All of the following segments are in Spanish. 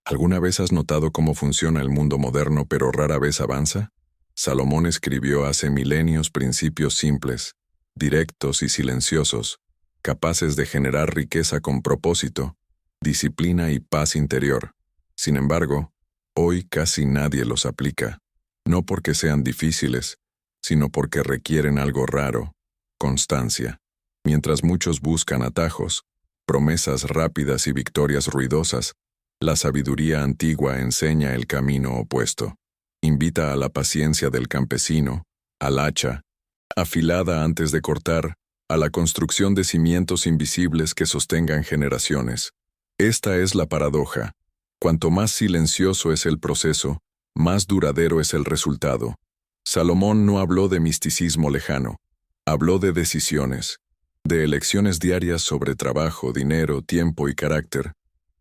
¿Alguna vez has notado cómo funciona el mundo moderno pero rara vez avanza? Salomón escribió hace milenios principios simples, directos y silenciosos, capaces de generar riqueza con propósito, disciplina y paz interior. Sin embargo, hoy casi nadie los aplica, no porque sean difíciles, sino porque requieren algo raro: constancia. Mientras muchos buscan atajos, promesas rápidas y victorias ruidosas, la sabiduría antigua enseña el camino opuesto. Invita a la paciencia del campesino, al hacha, afilada antes de cortar, a la construcción de cimientos invisibles que sostengan generaciones. Esta es la paradoja. Cuanto más silencioso es el proceso, más duradero es el resultado. Salomón no habló de misticismo lejano, habló de decisiones, de elecciones diarias sobre trabajo, dinero, tiempo y carácter.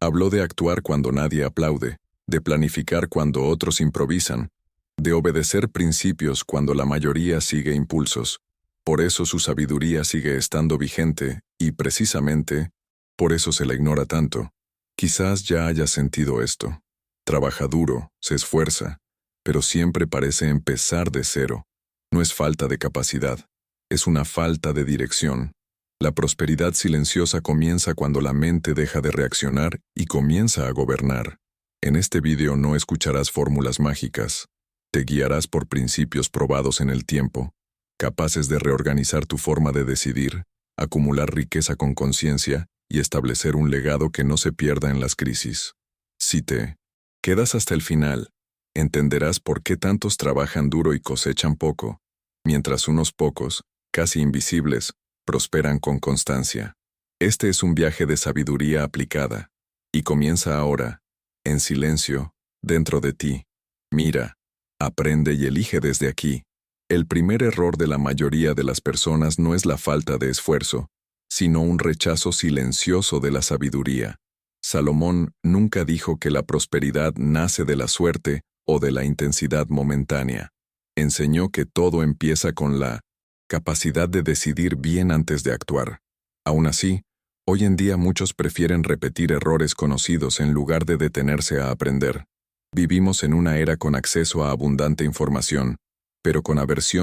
Habló de actuar cuando nadie aplaude, de planificar cuando otros improvisan, de obedecer principios cuando la mayoría sigue impulsos. Por eso su sabiduría sigue estando vigente y, precisamente, por eso se la ignora tanto. Quizás ya hayas sentido esto. Trabaja duro, se esfuerza, pero siempre parece empezar de cero. No es falta de capacidad, es una falta de dirección. La prosperidad silenciosa comienza cuando la mente deja de reaccionar y comienza a gobernar. En este video no escucharás fórmulas mágicas. Te guiarás por principios probados en el tiempo, capaces de reorganizar tu forma de decidir, acumular riqueza con conciencia y establecer un legado que no se pierda en las crisis. Si te quedas hasta el final, entenderás por qué tantos trabajan duro y cosechan poco, mientras unos pocos, casi invisibles, prosperan con constancia. Este es un viaje de sabiduría aplicada, y comienza ahora, en silencio, dentro de ti. Mira, aprende y elige desde aquí. El primer error de la mayoría de las personas no es la falta de esfuerzo, sino un rechazo silencioso de la sabiduría. Salomón nunca dijo que la prosperidad nace de la suerte o de la intensidad momentánea. Enseñó que todo empieza con la capacidad de decidir bien antes de actuar. Aún así, hoy en día muchos prefieren repetir errores conocidos en lugar de detenerse a aprender. Vivimos en una era con acceso a abundante información, pero con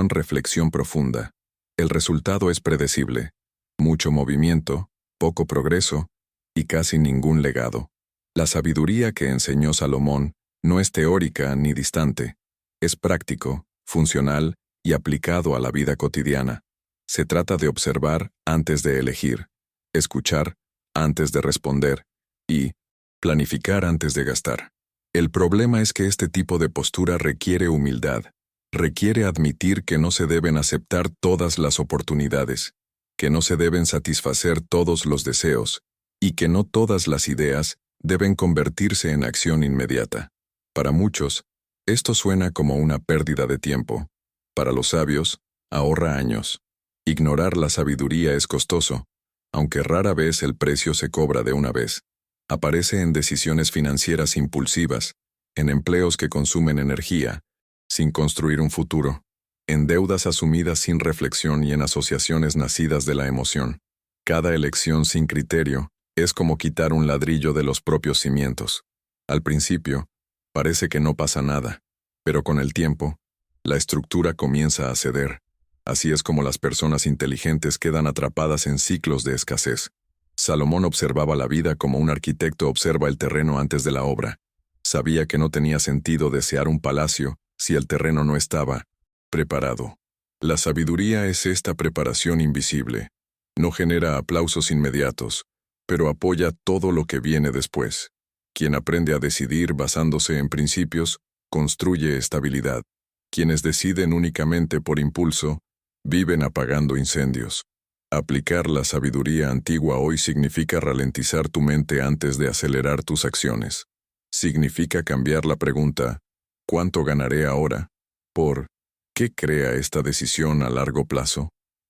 reflexión profunda. El resultado es predecible: mucho movimiento, poco progreso y casi ningún legado. La sabiduría que enseñó Salomón no es teórica ni distante. Es práctico, funcional y aplicado a la vida cotidiana. Se trata de observar antes de elegir, escuchar antes de responder y planificar antes de gastar. El problema es que este tipo de postura requiere humildad. Requiere admitir que no se deben aceptar todas las oportunidades, que no se deben satisfacer todos los deseos, y que no todas las ideas deben convertirse en acción inmediata. Para muchos, esto suena como una pérdida de tiempo. Para los sabios, ahorra años. Ignorar la sabiduría es costoso, aunque rara vez el precio se cobra de una vez. Aparece en decisiones financieras impulsivas, en empleos que consumen energía, sin construir un futuro, en deudas asumidas sin reflexión y en asociaciones nacidas de la emoción. Cada elección sin criterio es como quitar un ladrillo de los propios cimientos. Al principio, parece que no pasa nada, pero con el tiempo, la estructura comienza a ceder. Así es como las personas inteligentes quedan atrapadas en ciclos de escasez. Salomón observaba la vida como un arquitecto observa el terreno antes de la obra. Sabía que no tenía sentido desear un palacio si el terreno no estaba preparado. La sabiduría es esta preparación invisible. No genera aplausos inmediatos, pero apoya todo lo que viene después. Quien aprende a decidir basándose en principios, construye estabilidad. Quienes deciden únicamente por impulso, viven apagando incendios. Aplicar la sabiduría antigua hoy significa ralentizar tu mente antes de acelerar tus acciones. Significa cambiar la pregunta, ¿cuánto ganaré ahora?, por ¿qué crea esta decisión a largo plazo?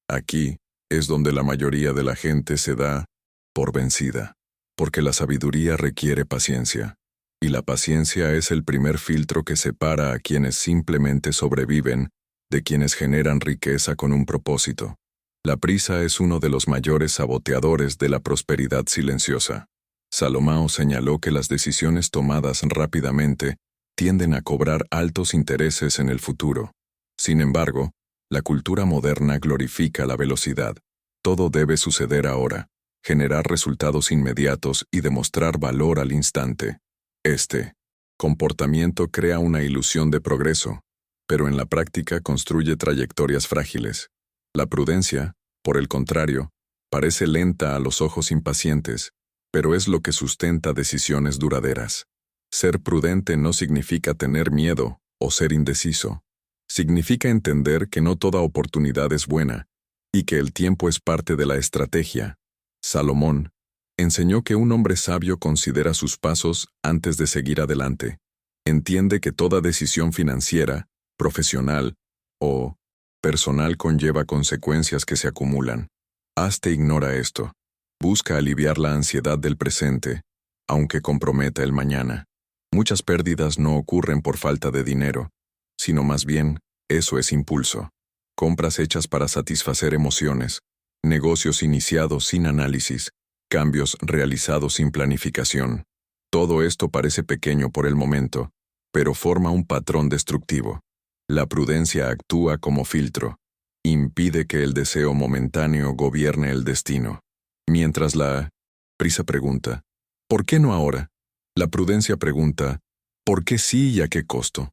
Aquí es donde la mayoría de la gente se da por vencida, porque la sabiduría requiere paciencia, y la paciencia es el primer filtro que separa a quienes simplemente sobreviven de quienes generan riqueza con un propósito. La prisa es uno de los mayores saboteadores de la prosperidad silenciosa. Salomón señaló que las decisiones tomadas rápidamente tienden a cobrar altos intereses en el futuro. Sin embargo, la cultura moderna glorifica la velocidad. Todo debe suceder ahora, generar resultados inmediatos y demostrar valor al instante. Este comportamiento crea una ilusión de progreso, pero en la práctica construye trayectorias frágiles. La prudencia, por el contrario, parece lenta a los ojos impacientes, pero es lo que sustenta decisiones duraderas. Ser prudente no significa tener miedo o ser indeciso. Significa entender que no toda oportunidad es buena y que el tiempo es parte de la estrategia. Salomón enseñó que un hombre sabio considera sus pasos antes de seguir adelante. Entiende que toda decisión financiera, profesional o personal conlleva consecuencias que se acumulan. Hazte ignora esto. Busca aliviar la ansiedad del presente, aunque comprometa el mañana. Muchas pérdidas no ocurren por falta de dinero, sino más bien, eso es impulso. Compras hechas para satisfacer emociones, negocios iniciados sin análisis, cambios realizados sin planificación. Todo esto parece pequeño por el momento, pero forma un patrón destructivo. La prudencia actúa como filtro. Impide que el deseo momentáneo gobierne el destino. Mientras la prisa pregunta, ¿por qué no ahora? La prudencia pregunta, ¿por qué sí y a qué costo?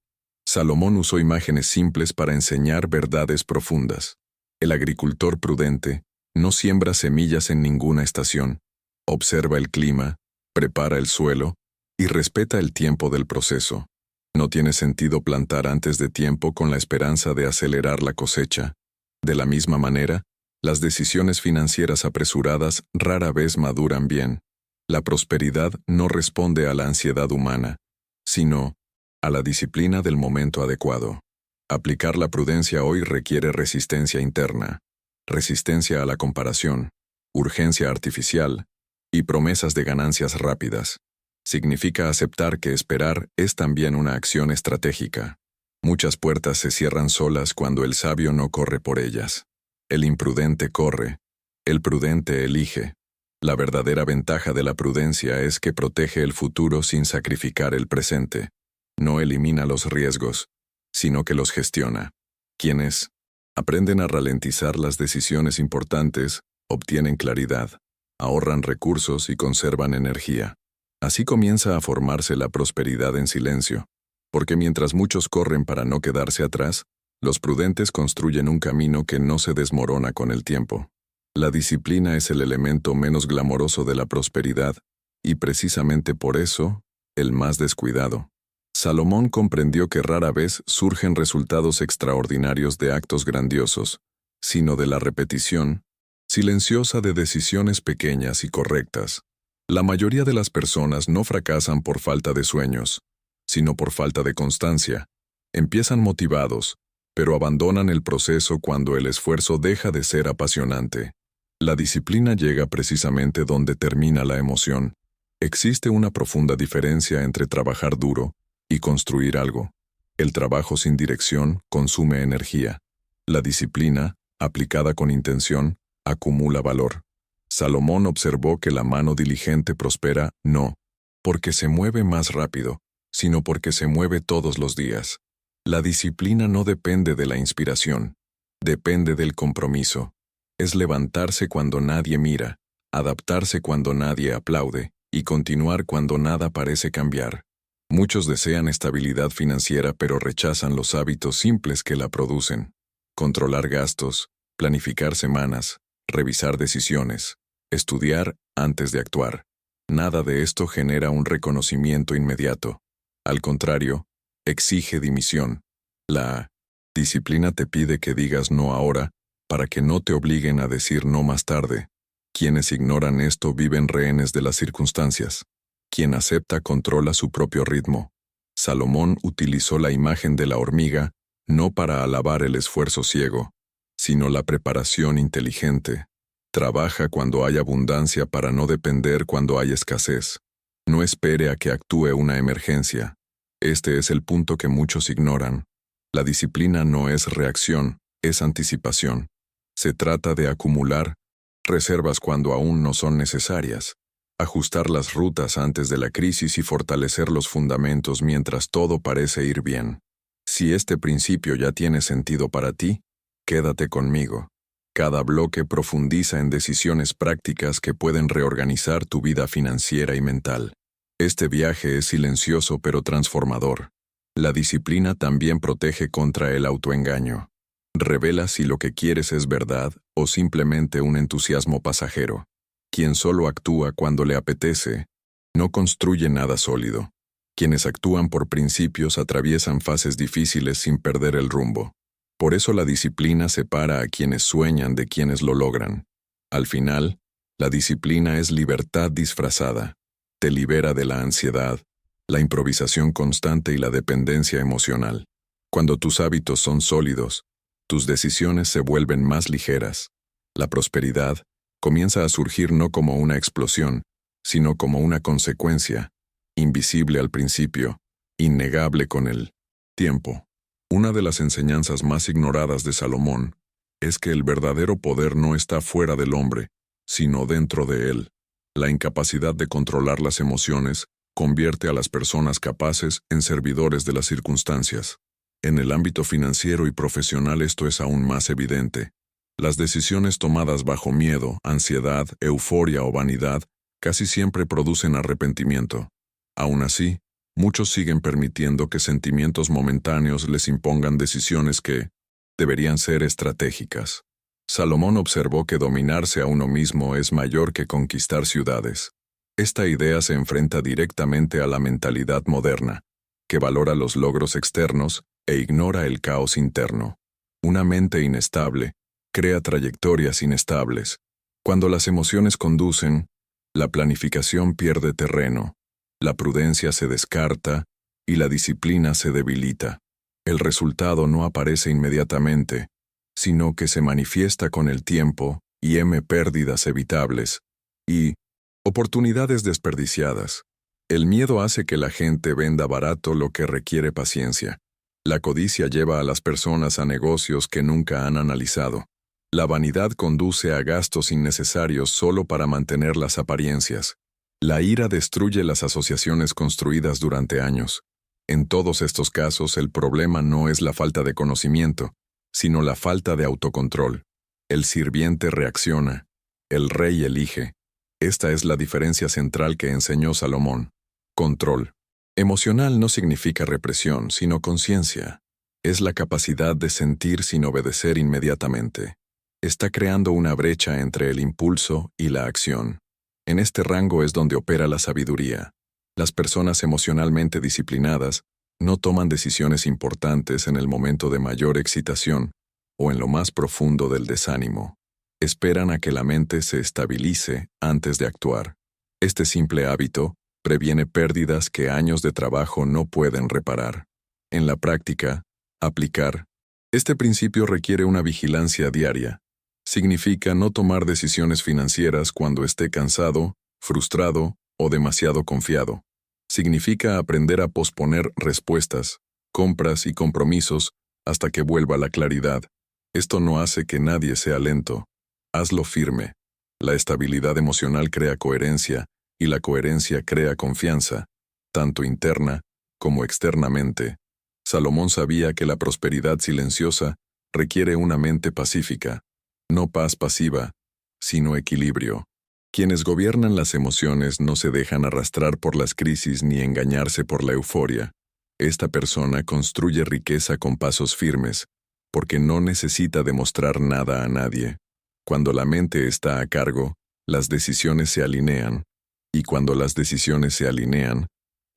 Salomón usó imágenes simples para enseñar verdades profundas. El agricultor prudente no siembra semillas en ninguna estación, observa el clima, prepara el suelo y respeta el tiempo del proceso. No tiene sentido plantar antes de tiempo con la esperanza de acelerar la cosecha. De la misma manera, las decisiones financieras apresuradas rara vez maduran bien. La prosperidad no responde a la ansiedad humana, sino a la disciplina del momento adecuado. Aplicar la prudencia hoy requiere resistencia interna, resistencia a la comparación, urgencia artificial y promesas de ganancias rápidas. Significa aceptar que esperar es también una acción estratégica. Muchas puertas se cierran solas cuando el sabio no corre por ellas. El imprudente corre, el prudente elige. La verdadera ventaja de la prudencia es que protege el futuro sin sacrificar el presente. No elimina los riesgos, sino que los gestiona. Quienes aprenden a ralentizar las decisiones importantes, obtienen claridad, ahorran recursos y conservan energía. Así comienza a formarse la prosperidad en silencio, porque mientras muchos corren para no quedarse atrás, los prudentes construyen un camino que no se desmorona con el tiempo. La disciplina es el elemento menos glamoroso de la prosperidad, y precisamente por eso, el más descuidado. Salomón comprendió que rara vez surgen resultados extraordinarios de actos grandiosos, sino de la repetición silenciosa de decisiones pequeñas y correctas. La mayoría de las personas no fracasan por falta de sueños, sino por falta de constancia. Empiezan motivados, pero abandonan el proceso cuando el esfuerzo deja de ser apasionante. La disciplina llega precisamente donde termina la emoción. Existe una profunda diferencia entre trabajar duro y construir algo. El trabajo sin dirección consume energía. La disciplina, aplicada con intención, acumula valor. Salomón observó que la mano diligente prospera no porque se mueve más rápido, sino porque se mueve todos los días. La disciplina no depende de la inspiración, depende del compromiso. Es levantarse cuando nadie mira, adaptarse cuando nadie aplaude y continuar cuando nada parece cambiar. Muchos desean estabilidad financiera pero rechazan los hábitos simples que la producen. Controlar gastos, planificar semanas, revisar decisiones, estudiar antes de actuar. Nada de esto genera un reconocimiento inmediato. Al contrario, exige dimisión. La disciplina te pide que digas no ahora, para que no te obliguen a decir no más tarde. Quienes ignoran esto viven rehenes de las circunstancias. Quien acepta controla su propio ritmo. Salomón utilizó la imagen de la hormiga no para alabar el esfuerzo ciego, sino la preparación inteligente. Trabaja cuando hay abundancia para no depender cuando hay escasez. No espere a que actúe una emergencia. Este es el punto que muchos ignoran. La disciplina no es reacción, es anticipación. Se trata de acumular reservas cuando aún no son necesarias. ajustar las rutas antes de la crisis y fortalecer los fundamentos mientras todo parece ir bien. Si este principio ya tiene sentido para ti, quédate conmigo. Cada bloque profundiza en decisiones prácticas que pueden reorganizar tu vida financiera y mental. Este viaje es silencioso pero transformador. La disciplina también protege contra el autoengaño. Revela si lo que quieres es verdad o simplemente un entusiasmo pasajero. Quien solo actúa cuando le apetece, no construye nada sólido. Quienes actúan por principios atraviesan fases difíciles sin perder el rumbo. Por eso la disciplina separa a quienes sueñan de quienes lo logran. Al final, la disciplina es libertad disfrazada. Te libera de la ansiedad, la improvisación constante y la dependencia emocional. Cuando tus hábitos son sólidos, tus decisiones se vuelven más ligeras. La prosperidad comienza a surgir no como una explosión, sino como una consecuencia, invisible al principio, innegable con el tiempo. Una de las enseñanzas más ignoradas de Salomón es que el verdadero poder no está fuera del hombre, sino dentro de él. La incapacidad de controlar las emociones convierte a las personas capaces en servidores de las circunstancias. En el ámbito financiero y profesional esto es aún más evidente. Las decisiones tomadas bajo miedo, ansiedad, euforia o vanidad casi siempre producen arrepentimiento. Aún así, muchos siguen permitiendo que sentimientos momentáneos les impongan decisiones que deberían ser estratégicas. Salomón observó que dominarse a uno mismo es mayor que conquistar ciudades. Esta idea se enfrenta directamente a la mentalidad moderna, que valora los logros externos e ignora el caos interno. Una mente inestable crea trayectorias inestables. Cuando las emociones conducen, la planificación pierde terreno, la prudencia se descarta y la disciplina se debilita. El resultado no aparece inmediatamente, sino que se manifiesta con el tiempo y pérdidas evitables y oportunidades desperdiciadas. El miedo hace que la gente venda barato lo que requiere paciencia. La codicia lleva a las personas a negocios que nunca han analizado. La vanidad conduce a gastos innecesarios solo para mantener las apariencias. La ira destruye las asociaciones construidas durante años. En todos estos casos, el problema no es la falta de conocimiento, sino la falta de autocontrol. El sirviente reacciona, el rey elige. Esta es la diferencia central que enseñó Salomón. Control. Emocional no significa represión, sino conciencia. Es la capacidad de sentir sin obedecer inmediatamente. Está creando una brecha entre el impulso y la acción. En este rango es donde opera la sabiduría. Las personas emocionalmente disciplinadas no toman decisiones importantes en el momento de mayor excitación o en lo más profundo del desánimo. Esperan a que la mente se estabilice antes de actuar. Este simple hábito previene pérdidas que años de trabajo no pueden reparar. En la práctica, aplicar este principio requiere una vigilancia diaria. Significa no tomar decisiones financieras cuando esté cansado, frustrado o demasiado confiado. Significa aprender a posponer respuestas, compras y compromisos hasta que vuelva la claridad. Esto no hace que nadie sea lento. Hazlo firme. La estabilidad emocional crea coherencia y la coherencia crea confianza, tanto interna como externamente. Salomón sabía que la prosperidad silenciosa requiere una mente pacífica, no paz pasiva, sino equilibrio. Quienes gobiernan las emociones no se dejan arrastrar por las crisis ni engañarse por la euforia. Esta persona construye riqueza con pasos firmes, porque no necesita demostrar nada a nadie. Cuando la mente está a cargo, las decisiones se alinean, y cuando las decisiones se alinean,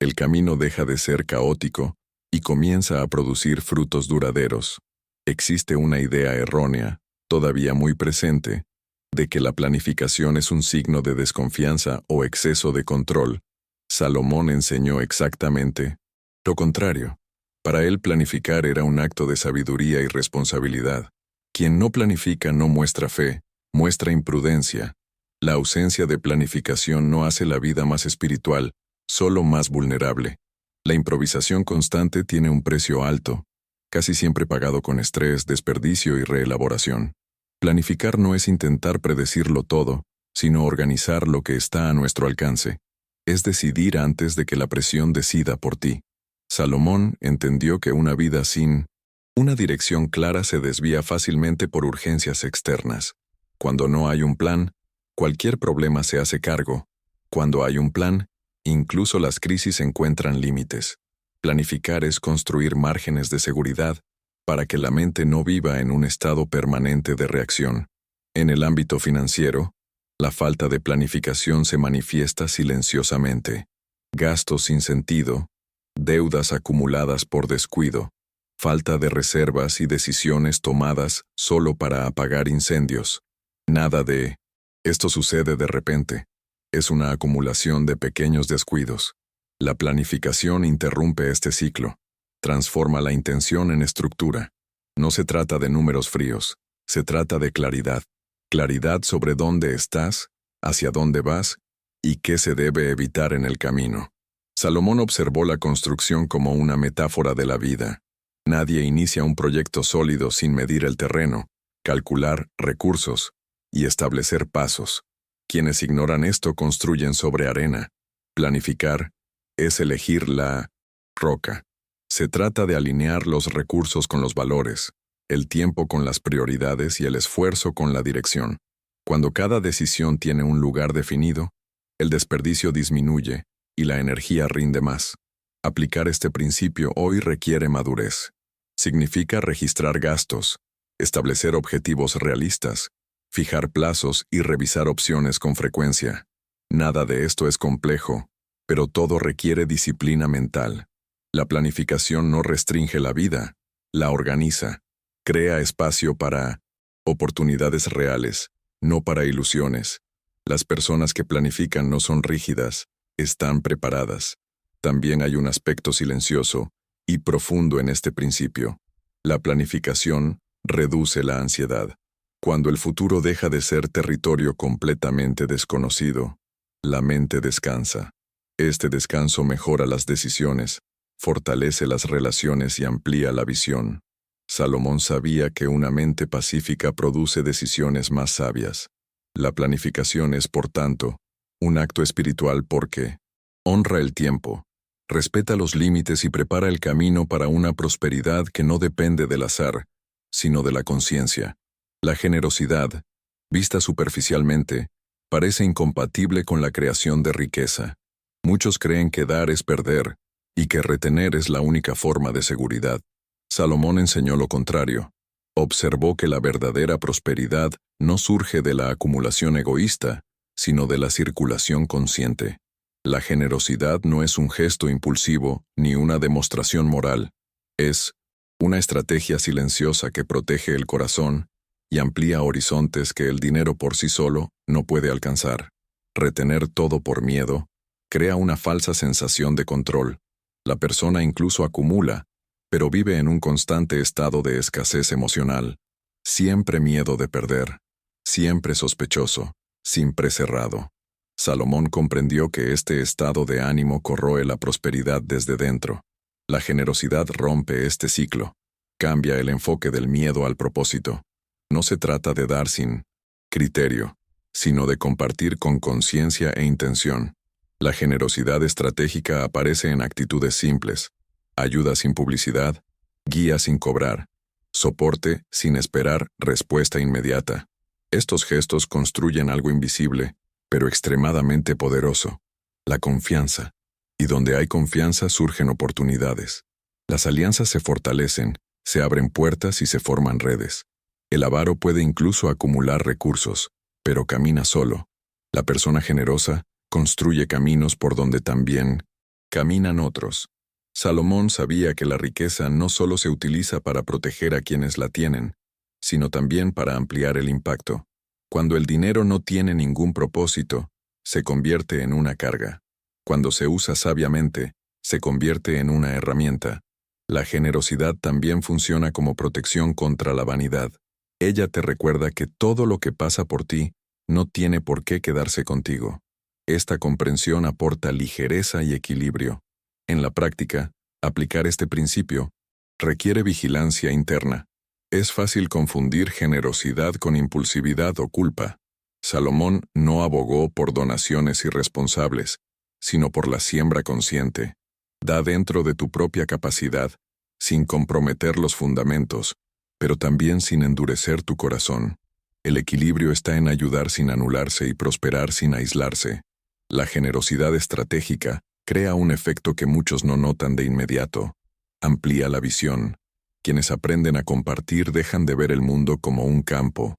el camino deja de ser caótico y comienza a producir frutos duraderos. Existe una idea errónea, todavía muy presente, de que la planificación es un signo de desconfianza o exceso de control. Salomón enseñó exactamente lo contrario. Para él planificar era un acto de sabiduría y responsabilidad. Quien no planifica no muestra fe, muestra imprudencia. La ausencia de planificación no hace la vida más espiritual, solo más vulnerable. La improvisación constante tiene un precio alto, casi siempre pagado con estrés, desperdicio y reelaboración. Planificar no es intentar predecirlo todo, sino organizar lo que está a nuestro alcance. Es decidir antes de que la presión decida por ti. Salomón entendió que una vida sin una dirección clara se desvía fácilmente por urgencias externas. Cuando no hay un plan, cualquier problema se hace cargo. Cuando hay un plan, incluso las crisis encuentran límites. Planificar es construir márgenes de seguridad para que la mente no viva en un estado permanente de reacción. En el ámbito financiero, la falta de planificación se manifiesta silenciosamente. Gastos sin sentido, deudas acumuladas por descuido, falta de reservas y decisiones tomadas solo para apagar incendios. Nada de esto sucede de repente. Es una acumulación de pequeños descuidos. La planificación interrumpe este ciclo. Transforma la intención en estructura. No se trata de números fríos, se trata de claridad. Claridad sobre dónde estás, hacia dónde vas y qué se debe evitar en el camino. Salomón observó la construcción como una metáfora de la vida. Nadie inicia un proyecto sólido sin medir el terreno, calcular recursos y establecer pasos. Quienes ignoran esto construyen sobre arena. Planificar es elegir la roca. Se trata de alinear los recursos con los valores, el tiempo con las prioridades y el esfuerzo con la dirección. Cuando cada decisión tiene un lugar definido, el desperdicio disminuye y la energía rinde más. Aplicar este principio hoy requiere madurez. Significa registrar gastos, establecer objetivos realistas, fijar plazos y revisar opciones con frecuencia. Nada de esto es complejo, pero todo requiere disciplina mental. La planificación no restringe la vida, la organiza. Crea espacio para oportunidades reales, no para ilusiones. Las personas que planifican no son rígidas, están preparadas. También hay un aspecto silencioso y profundo en este principio. La planificación reduce la ansiedad. Cuando el futuro deja de ser territorio completamente desconocido, la mente descansa. Este descanso mejora las decisiones, fortalece las relaciones y amplía la visión. Salomón sabía que una mente pacífica produce decisiones más sabias. La planificación es, por tanto, un acto espiritual porque honra el tiempo, respeta los límites y prepara el camino para una prosperidad que no depende del azar, sino de la conciencia. La generosidad, vista superficialmente, parece incompatible con la creación de riqueza. Muchos creen que dar es perder y que retener es la única forma de seguridad. Salomón enseñó lo contrario. Observó que la verdadera prosperidad no surge de la acumulación egoísta, sino de la circulación consciente. La generosidad no es un gesto impulsivo ni una demostración moral. Es una estrategia silenciosa que protege el corazón y amplía horizontes que el dinero por sí solo no puede alcanzar. Retener todo por miedo crea una falsa sensación de control. La persona incluso acumula, pero vive en un constante estado de escasez emocional. Siempre miedo de perder, siempre sospechoso, siempre cerrado. Salomón comprendió que este estado de ánimo corroe la prosperidad desde dentro. La generosidad rompe este ciclo, cambia el enfoque del miedo al propósito. No se trata de dar sin criterio, sino de compartir con conciencia e intención. La generosidad estratégica aparece en actitudes simples: ayuda sin publicidad, guía sin cobrar, soporte sin esperar respuesta inmediata. Estos gestos construyen algo invisible, pero extremadamente poderoso: la confianza. Y donde hay confianza surgen oportunidades. Las alianzas se fortalecen, se abren puertas y se forman redes. El avaro puede incluso acumular recursos, pero camina solo. La persona generosa construye caminos por donde también caminan otros. Salomón sabía que la riqueza no solo se utiliza para proteger a quienes la tienen, sino también para ampliar el impacto. Cuando el dinero no tiene ningún propósito, se convierte en una carga. Cuando se usa sabiamente, se convierte en una herramienta. La generosidad también funciona como protección contra la vanidad. Ella te recuerda que todo lo que pasa por ti no tiene por qué quedarse contigo. Esta comprensión aporta ligereza y equilibrio. En la práctica, aplicar este principio requiere vigilancia interna. Es fácil confundir generosidad con impulsividad o culpa. Salomón no abogó por donaciones irresponsables, sino por la siembra consciente. Da dentro de tu propia capacidad, sin comprometer los fundamentos, pero también sin endurecer tu corazón. El equilibrio está en ayudar sin anularse y prosperar sin aislarse. La generosidad estratégica crea un efecto que muchos no notan de inmediato. Amplía la visión. Quienes aprenden a compartir dejan de ver el mundo como un campo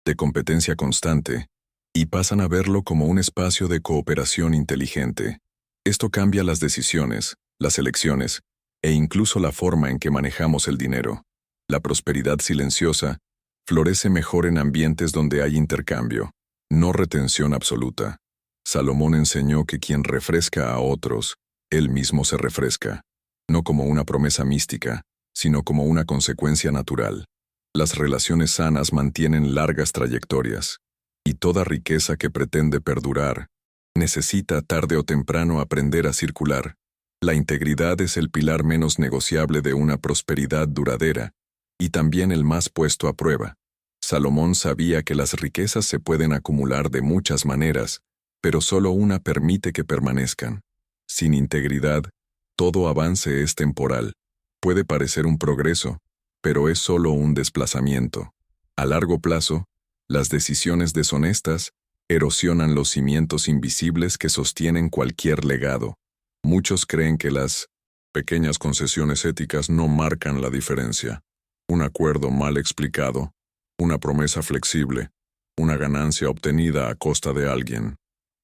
de competencia constante y pasan a verlo como un espacio de cooperación inteligente. Esto cambia las decisiones, las elecciones e incluso la forma en que manejamos el dinero. La prosperidad silenciosa florece mejor en ambientes donde hay intercambio, no retención absoluta. Salomón enseñó que quien refresca a otros, él mismo se refresca, no como una promesa mística, sino como una consecuencia natural. Las relaciones sanas mantienen largas trayectorias, y toda riqueza que pretende perdurar necesita tarde o temprano aprender a circular. La integridad es el pilar menos negociable de una prosperidad duradera, y también el más puesto a prueba. Salomón sabía que las riquezas se pueden acumular de muchas maneras, pero solo una permite que permanezcan. Sin integridad, todo avance es temporal. Puede parecer un progreso, pero es solo un desplazamiento. A largo plazo, las decisiones deshonestas erosionan los cimientos invisibles que sostienen cualquier legado. Muchos creen que las pequeñas concesiones éticas no marcan la diferencia. Un acuerdo mal explicado, una promesa flexible, una ganancia obtenida a costa de alguien.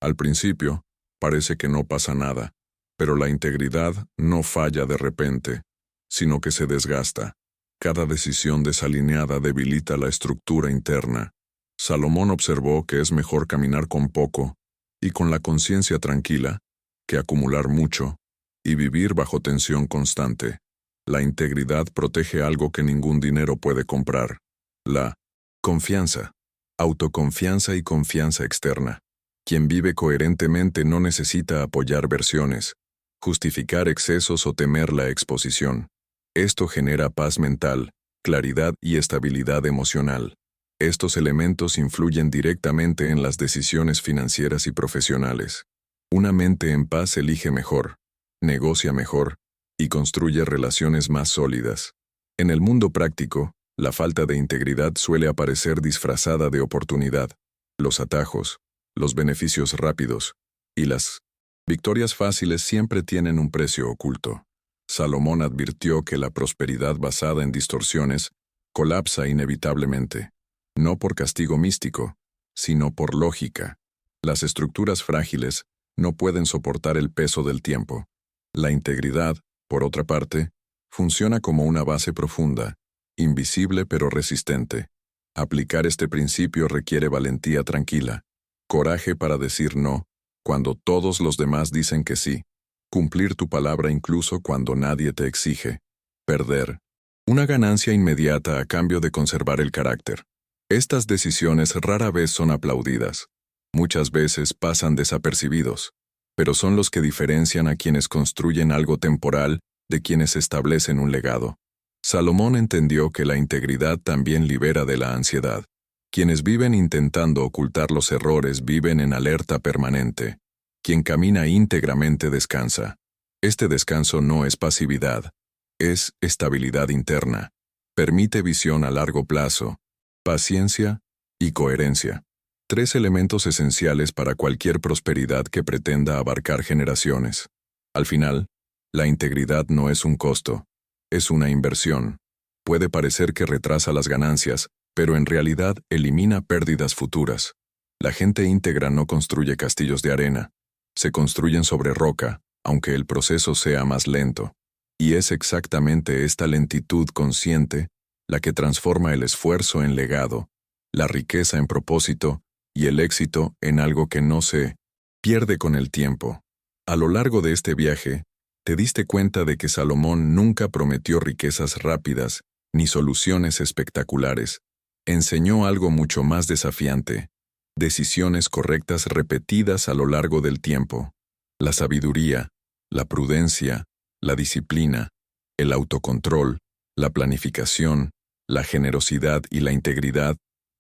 Al principio, parece que no pasa nada, pero la integridad no falla de repente, sino que se desgasta. Cada decisión desalineada debilita la estructura interna. Salomón observó que es mejor caminar con poco y con la conciencia tranquila que acumular mucho y vivir bajo tensión constante. La integridad protege algo que ningún dinero puede comprar. La confianza, autoconfianza y confianza externa. Quien vive coherentemente no necesita apoyar versiones, justificar excesos o temer la exposición. Esto genera paz mental, claridad y estabilidad emocional. Estos elementos influyen directamente en las decisiones financieras y profesionales. Una mente en paz elige mejor, negocia mejor y construye relaciones más sólidas. En el mundo práctico, la falta de integridad suele aparecer disfrazada de oportunidad. Los atajos, los beneficios rápidos y las victorias fáciles siempre tienen un precio oculto. Salomón advirtió que la prosperidad basada en distorsiones colapsa inevitablemente, no por castigo místico, sino por lógica. Las estructuras frágiles no pueden soportar el peso del tiempo. La integridad, por otra parte, funciona como una base profunda, invisible pero resistente. Aplicar este principio requiere valentía tranquila, coraje para decir no, cuando todos los demás dicen que sí, cumplir tu palabra incluso cuando nadie te exige, perder una ganancia inmediata a cambio de conservar el carácter. Estas decisiones rara vez son aplaudidas, muchas veces pasan desapercibidos, pero son los que diferencian a quienes construyen algo temporal de quienes establecen un legado. Salomón entendió que la integridad también libera de la ansiedad. Quienes viven intentando ocultar los errores viven en alerta permanente. Quien camina íntegramente descansa. Este descanso no es pasividad, es estabilidad interna. Permite visión a largo plazo, paciencia y coherencia. 3 elementos esenciales para cualquier prosperidad que pretenda abarcar generaciones. Al final, la integridad no es un costo, es una inversión. Puede parecer que retrasa las ganancias, pero en realidad elimina pérdidas futuras. La gente íntegra no construye castillos de arena. Se construyen sobre roca, aunque el proceso sea más lento. Y es exactamente esta lentitud consciente la que transforma el esfuerzo en legado, la riqueza en propósito y el éxito en algo que no se pierde con el tiempo. A lo largo de este viaje, te diste cuenta de que Salomón nunca prometió riquezas rápidas ni soluciones espectaculares. Enseñó algo mucho más desafiante: decisiones correctas repetidas a lo largo del tiempo. La sabiduría, la prudencia, la disciplina, el autocontrol, la planificación, la generosidad y la integridad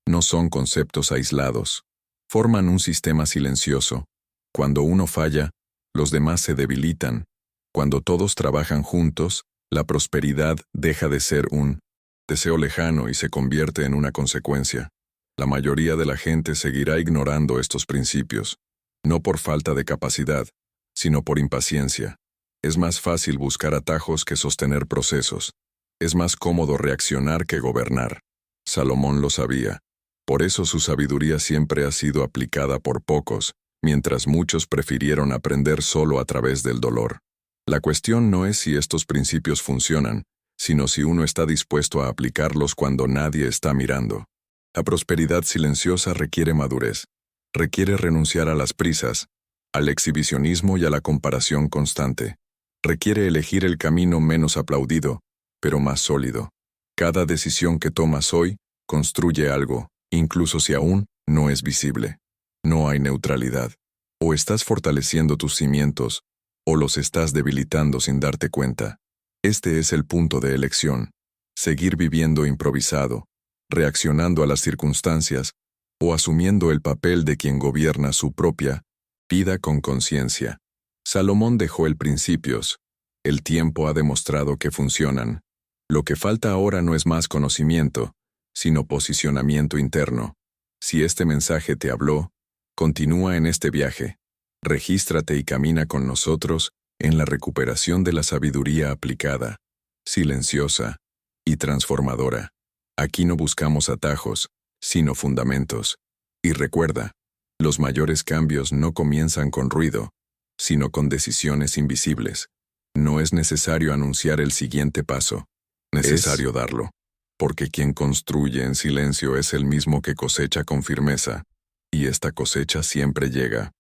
no son conceptos aislados. Forman un sistema silencioso. Cuando uno falla, los demás se debilitan. Cuando todos trabajan juntos, la prosperidad deja de ser un deseo lejano y se convierte en una consecuencia. La mayoría de la gente seguirá ignorando estos principios, no por falta de capacidad, sino por impaciencia. Es más fácil buscar atajos que sostener procesos. Es más cómodo reaccionar que gobernar. Salomón lo sabía. Por eso su sabiduría siempre ha sido aplicada por pocos, mientras muchos prefirieron aprender solo a través del dolor. La cuestión no es si estos principios funcionan, sino si uno está dispuesto a aplicarlos cuando nadie está mirando. La prosperidad silenciosa requiere madurez. Requiere renunciar a las prisas, al exhibicionismo y a la comparación constante. Requiere elegir el camino menos aplaudido, pero más sólido. Cada decisión que tomas hoy construye algo, incluso si aún no es visible. No hay neutralidad. O estás fortaleciendo tus cimientos, o los estás debilitando sin darte cuenta. Este es el punto de elección. Seguir viviendo improvisado, reaccionando a las circunstancias, o asumiendo el papel de quien gobierna su propia vida con conciencia. Salomón dejó el principios. El tiempo ha demostrado que funcionan. Lo que falta ahora no es más conocimiento, sino posicionamiento interno. Si este mensaje te habló, continúa en este viaje. Regístrate y camina con nosotros en la recuperación de la sabiduría aplicada, silenciosa y transformadora. Aquí no buscamos atajos, sino fundamentos. Y recuerda, los mayores cambios no comienzan con ruido, sino con decisiones invisibles. No es necesario anunciar el siguiente paso, necesario darlo, porque quien construye en silencio es el mismo que cosecha con firmeza, y esta cosecha siempre llega.